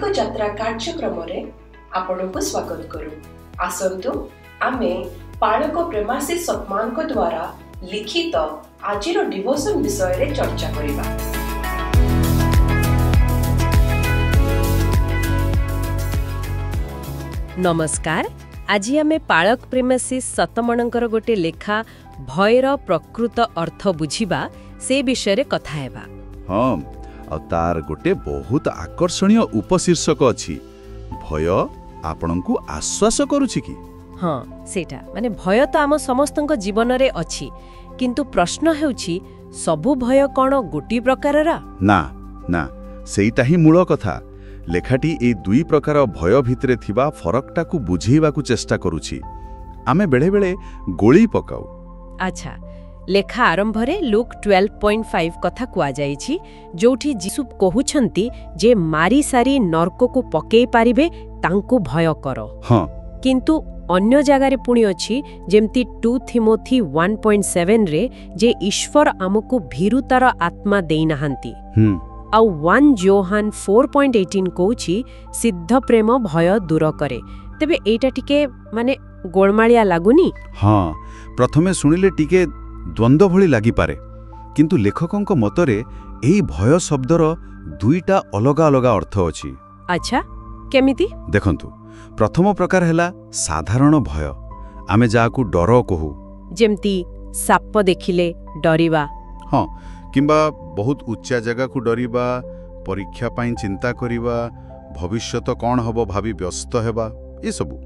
यात्रा कार्यक्रम रे आपनको स्वागत करू। आसंतु आमे पालक प्रेमाशीष सतमान को द्वारा लिखित आजिर डिवोशन विषय रे चर्चा करिबा। नमस्कार। आज आमे पालक प्रेमाशीष सतमणंकर गोटे लेखा भयर प्रकृत अर्थ बुझिबा से विषय रे कथा हेबा। हाँ, आ तार गोटे बहुत आकर्षणीय उपशीर्षक अछि, भय आपणंकु आश्वास करूछि कि? हाँ, सेटा माने भय तो आम समस्तंक जीवन रे अछि, किंतु प्रश्न हेउछि सबु भय कोन गोटी प्रकाररा? ना ना, सेइटा ही मूल कथा। लेखाटी ए दुई प्रकार भय भितरे थिबा फरकटाकू बुझेइबाकू चेष्टा करूछि। आमे बेले बेले गोली पकाऊ। अच्छा, लेखा आरंभरे लुक 12.5 कथा कुआ जाइछि, जोठी जीसु कहुछंती जे मारी सारी नरक को पकेई पारिबे तांकू भय करो। हाँ, किंतु अन्य जगारे पुणी अछि जेमती 2 थिमोथी 1.7 रे जे ईश्वर आमको भीरुतार आत्मा देई नाहंती। आउ 1 जोहान 4.18 कहूछि सिद्ध प्रेम भय दूर करे। तेबे एटा टिके माने गोलमालिया लागुनी? हाँ, प्रथमे सुनिले टिके द्वंद्व भली लागि पारे, किंतु लेखकंक मतरे एही भय शब्दर दुईटा अलगा अलगा अर्थ अछि। अच्छा, केमिति? देखंतु, प्रथम प्रकार हैला साधारण भय, आमे जाकू डर कहू, जेमती साप देखिले डरिबा। हाँ, किंबा बहुत उच्चा जगह को डरिबा, परीक्षा पाई चिंता करिबा, भविष्यत कौन हबो भाभी व्यस्त हेबा, ये सबू।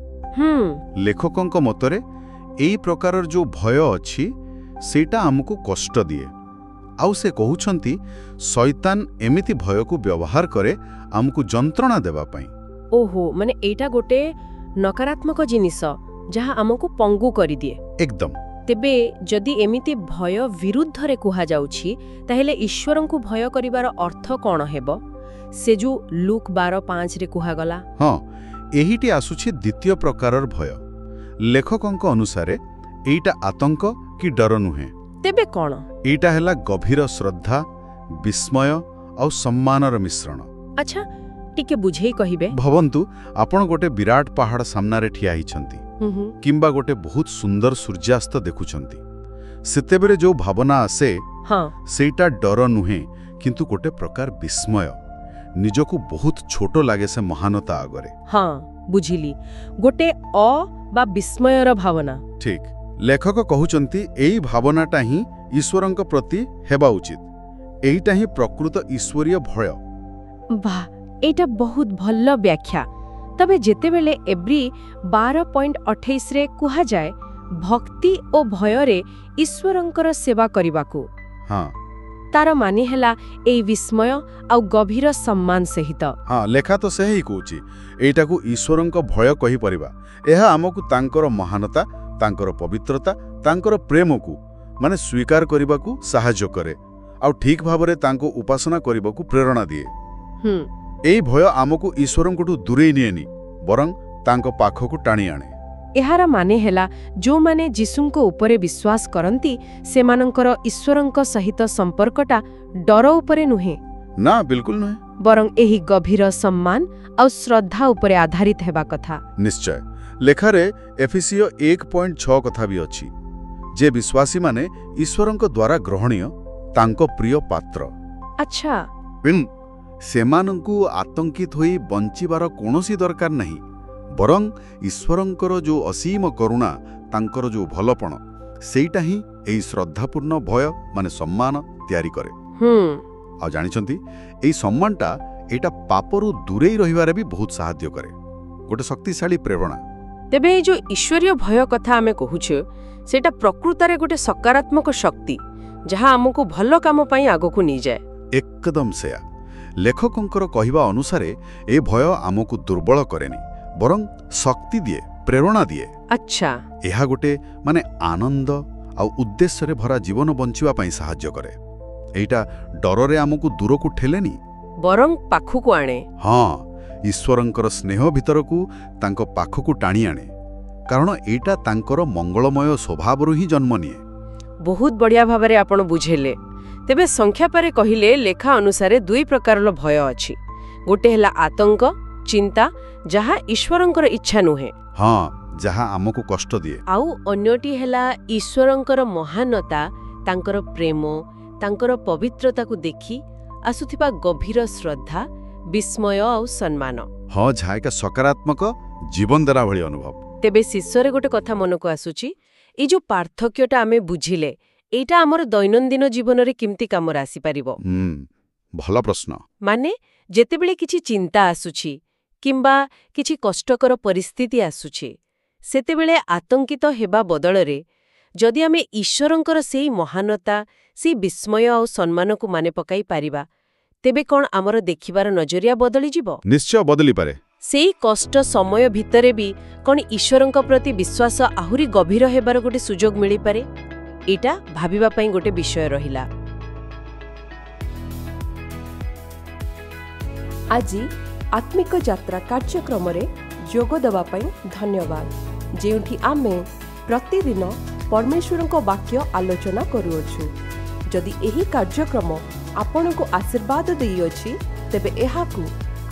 लेखकंक मतरे एई प्रकारर जो भय अछि सेटा हमको कष्ट दिए। आउ से कहउछंती शैतान एमिति भय को व्यवहार करे हमको जंत्रणा देबा पई। ओहो, माने एटा गोटे नकारात्मक जिनिस जहा हमको पंगु करि दिए। एकदम। तेबे जदि एमिति भय विरुद्ध रे कुहा जाउछि ताहेले ईश्वरंकु भय करिवार अर्थ कोन हेबो? से जो लुक 12:5 रे कुहा गला। हाँ, एहिटी आसुछि द्वितीय प्रकारर भय। लेखकंक अनुसारे एइटा आतंक कि डर नुहे। तेबे कोन? एइटा हैला गभीर श्रद्धा, विस्मय और सम्मानर मिश्रण। अच्छा, टिके बुझेई कहिबे। भवंतु आपण गोटे विराट पहाड़ सामना रे ठिया हिछंती, किंबा गोटे बहुत सुंदर सूर्यास्त देखुछंती। सेतेबेरे जो भावना आसे, हाँ, सेइटा डर नुहे, किंतु गोटे प्रकार विस्मय, निजको बहुत छोटो लागे से महानता आगरे। हाँ, बुझिली, गोटे बा विस्मयर भावना। ठीक। लेखक कहउचंती एई भावनाटा ही ईश्वरंक प्रति हेबा उचित। एइटा ही प्रकृत ईश्वरीय भय। वाह, एटा बहुत भल्ल व्याख्या। तबे जेतेबेले एब्री 12.28 रे कुहा जाए भक्ति ओ भयरे ईश्वरंकर सेवा करिबाकू, हाँ, तार माने हेला एई विस्मय आ गभीर सम्मान सहित। हाँ, लेखा तो सही कहूची एइटाकू ईश्वरंक भय कहि परिबा। एहा हमकु तांकर महानता, तांकर पवित्रता, तांकर प्रेमकू माने स्वीकार करिबाकू सहाय्य करे आ ठीक भाबरे तांको उपासना करिबाकू प्रेरणा दिए। एई भय आमकू ईश्वरंकटू दूरेई निएनी, बरं तांको पाखकू टाणी आणे। एहारा माने हेला जो माने जीसुंको उपरे विश्वास करंती सेमानंकर ईश्वरंक सहित संपर्कटा डर उपरे नुहे। ना, बिल्कुल नुहे, बरं एही गभीर सम्मान आ श्रद्धा उपरे आधारित हेबा कथा। निश्चय। लेखारे एफिसियो 1.6 कथा भी अछि, जे विश्वासी माने ईश्वरंक द्वारा ग्रहणीय, तांको प्रिय पात्र। अच्छा, सेमानंकु आतंकित होई बंचिबार कोनोसी दरकार नहीं, बरं ईश्वरंकर जो असीम करुणा, तांकर जो भलपण, सेइटा ही एई श्रद्धापूर्ण भय माने सम्मान तयारी करे। आ जानिछंती एई सम्मानटा एटा पापरु दूरेई रहिबारे भी बहुत सहायता करे, गोटे शक्तिशाली प्रेरणा। तेबे जो ईश्वरीय भय कथा आमे कहूछु सेटा प्रकृतरे गोटे सकारात्मक शक्ति जहा हमको भलो काम पई आगो को नि जाय। एकदम सेया। लेखकंकर कहिबा अनुसारे ए भय आमको दुर्बल करेनी, बरं शक्ति दिए, प्रेरणा दिए। अच्छा, एहा गोटे माने आनंद आ उद्देश्य रे भरा जीवन बंचिबा पई सहाय्य करे। एइटा डररे आमको दूर को ठेलेनी, बरं पाखु को आणे। हाँ, ईश्वरंकर स्नेह भितरकू तांको पाखकू टाणी आणे, कारण एइटा तांकर मंगलमय स्वभावरु ही जन्म निए। बहुत बढ़िया भाबरे आपण बुझेले। तेबे संख्या पारे कहिले लेखा अनुसारे दुई प्रकारर भय अछि, गोटे हेला आतंक चिंता जहा ईश्वरंकर इच्छा नुहे हाँ जहाँ आमको कष्ट दिए आउ अन्यटी हेला ईश्वरंकर महानता तांकर प्रेम तांकर पवित्रता को देखी आसुथिबा गभीर श्रद्धा विस्मय आउ सम्मान हाँ जहाँ एक सकारात्मक जीवन धारा भली अनुभव तेबे शिष्य गोटे कथा मन को आसुची ए जो पार्थक्यटा आमे बुझिले एटा हमर दैनंदिन जीवन रे किमती कामर आसी परिबो भला प्रश्न माने जेतेबेले किछि चिंता आसुछि किंबा किछि कष्टकर परिस्थिति आसुछि सेतेबेले आतंकित हेबा बदलरे जदि आमे ईश्वरंकर सेई महानता सेई विस्मय आ सम्मान को माने पकाई पारिबा तेबे कोन हमर देखिबार नजरिया बदली जिवो निश्चय बदली पारे सेई कष्ट समय भितरे भी कोन ईश्वरंक प्रति विश्वास आहुरी गभीर हेबार गोटे सुजोग मिली पारे एटा भाबिबा पई गोटे विषय रहिला। आज आत्मिक यात्रा कार्यक्रम रे जोग देबा पई धन्यवाद जेउठी आमे प्रतिदिन परमेश्वरंक वाक्य आलोचना करूछु। जदि एही कार्यक्रम आपनको आशीर्वाद देई अछि तेबे एहाकू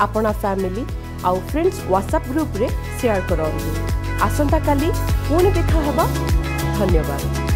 आपना फैमिली आउ फ्रेंड्स व्हाट्सएप ग्रुप रे शेयर करंतु। आसंता काली पुणी देखा हबा। धन्यवाद।